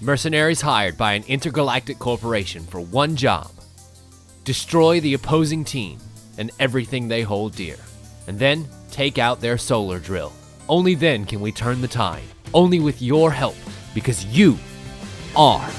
Mercenaries hired by an intergalactic corporation for one job. Destroy the opposing team and everything they hold dear. And then take out their solar drill. Only then can we turn the tide. Only with your help, because you are.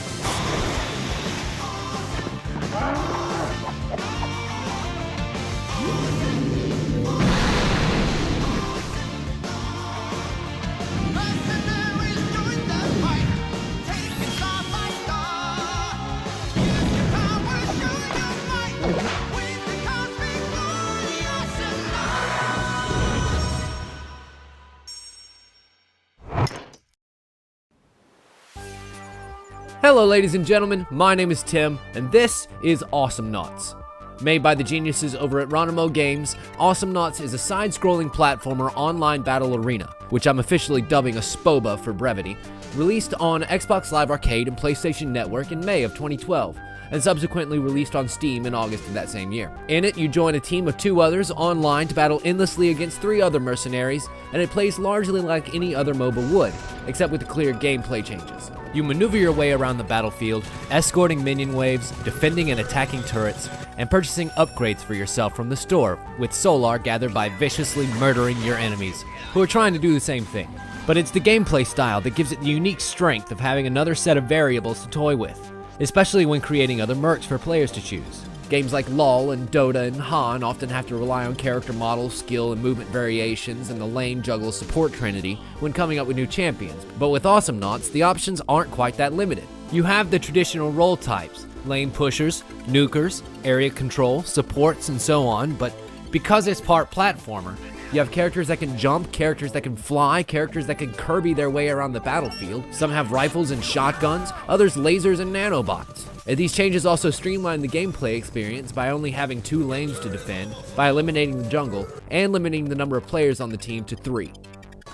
Hello ladies and gentlemen, my name is Tim, and this is Awesomenauts. Made by the geniuses over at Ronimo Games, Awesomenauts is a side-scrolling platformer online battle arena, which I'm officially dubbing a SPOBA for brevity, released on Xbox Live Arcade and PlayStation Network in May of 2012, and subsequently released on Steam in August of that same year. In it, you join a team of 2 others online to battle endlessly against 3 other mercenaries, and it plays largely like any other MOBA would, except with the clear gameplay changes. You maneuver your way around the battlefield, escorting minion waves, defending and attacking turrets, and purchasing upgrades for yourself from the store, with solar gathered by viciously murdering your enemies, who are trying to do the same thing. But it's the gameplay style that gives it the unique strength of having another set of variables to toy with, especially when creating other mercs for players to choose. Games like LoL and Dota and Han often have to rely on character models, skill and movement variations, and the lane juggle support trinity when coming up with new champions. But with Awesomenauts, the options aren't quite that limited. You have the traditional role types, lane pushers, nukers, area control, supports, and so on, but because it's part platformer, you have characters that can jump, characters that can fly, characters that can Kirby their way around the battlefield. Some have rifles and shotguns, others lasers and nanobots. And these changes also streamline the gameplay experience by only having 2 lanes to defend, by eliminating the jungle, and limiting the number of players on the team to 3.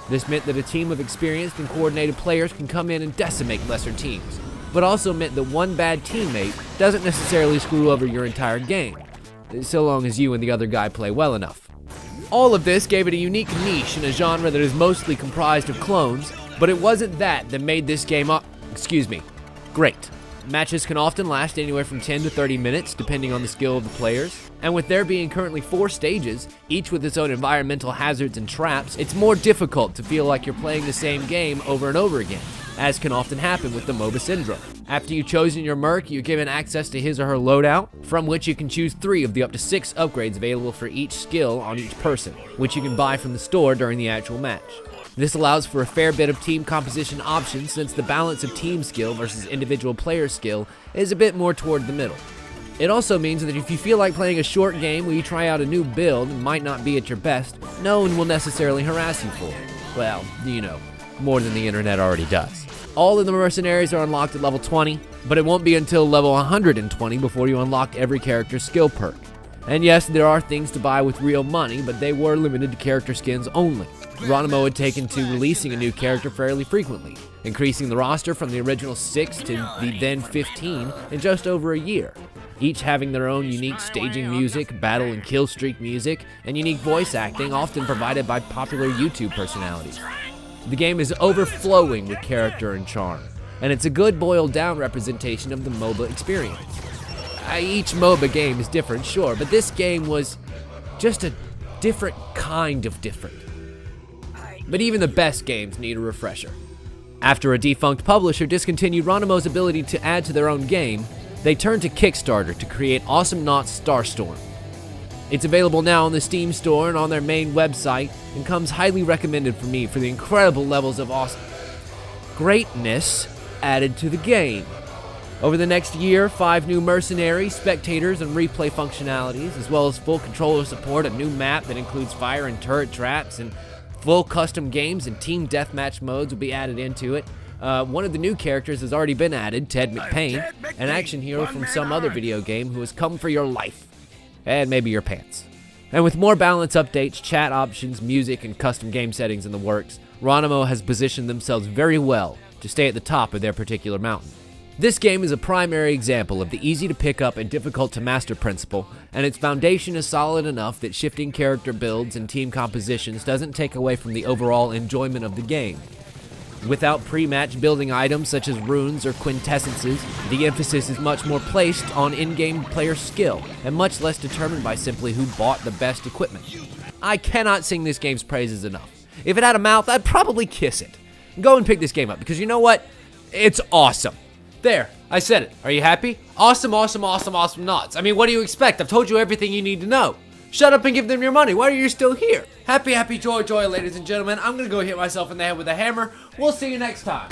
This meant that a team of experienced and coordinated players can come in and decimate lesser teams, but also meant that one bad teammate doesn't necessarily screw over your entire game, so long as you and the other guy play well enough. All of this gave it a unique niche in a genre that is mostly comprised of clones, but it wasn't that made this game great. Matches can often last anywhere from 10 to 30 minutes, depending on the skill of the players. And with there being currently 4 stages, each with its own environmental hazards and traps, it's more difficult to feel like you're playing the same game over and over again, as can often happen with the MOBA syndrome. After you've chosen your merc, you're given access to his or her loadout, from which you can choose 3 of the up to 6 upgrades available for each skill on each person, which you can buy from the store during the actual match. This allows for a fair bit of team composition options, since the balance of team skill versus individual player skill is a bit more toward the middle. It also means that if you feel like playing a short game where you try out a new build and might not be at your best, no one will necessarily harass you for it. Well, you know, more than the internet already does. All of the mercenaries are unlocked at level 20, but it won't be until level 120 before you unlock every character's skill perk. And yes, there are things to buy with real money, but they were limited to character skins only. Ronimo had taken to releasing a new character fairly frequently, increasing the roster from the original 6 to the then 15 in just over a year, each having their own unique staging music, battle and kill streak music, and unique voice acting often provided by popular YouTube personalities. The game is overflowing with character and charm, and it's a good boiled down representation of the MOBA experience. Each MOBA game is different, sure, but this game was just a different kind of different. But even the best games need a refresher. After a defunct publisher discontinued Ronimo's ability to add to their own game, they turned to Kickstarter to create Awesomenauts Starstorm. It's available now on the Steam store and on their main website, and comes highly recommended for me for the incredible levels of greatness added to the game. Over the next year, 5 new mercenaries, spectators, and replay functionalities, as well as full controller support, a new map that includes fire and turret traps, and full custom games and team deathmatch modes will be added into it. One of the new characters has already been added, Ted McPain, an action hero from some other video game who has come for your life. And maybe your pants. And with more balance updates, chat options, music, and custom game settings in the works, Ronimo has positioned themselves very well to stay at the top of their particular mountain. This game is a primary example of the easy to pick up and difficult to master principle, and its foundation is solid enough that shifting character builds and team compositions doesn't take away from the overall enjoyment of the game. Without pre-match building items such as runes or quintessences, the emphasis is much more placed on in-game player skill, and much less determined by simply who bought the best equipment. I cannot sing this game's praises enough. If it had a mouth, I'd probably kiss it. Go and pick this game up, because you know what? It's awesome. There, I said it. Are you happy? Awesome, awesome, awesome, awesome knots. I mean, what do you expect? I've told you everything you need to know. Shut up and give them your money. Why are you still here? Happy, happy, joy, joy, ladies and gentlemen. I'm gonna go hit myself in the head with a hammer. We'll see you next time.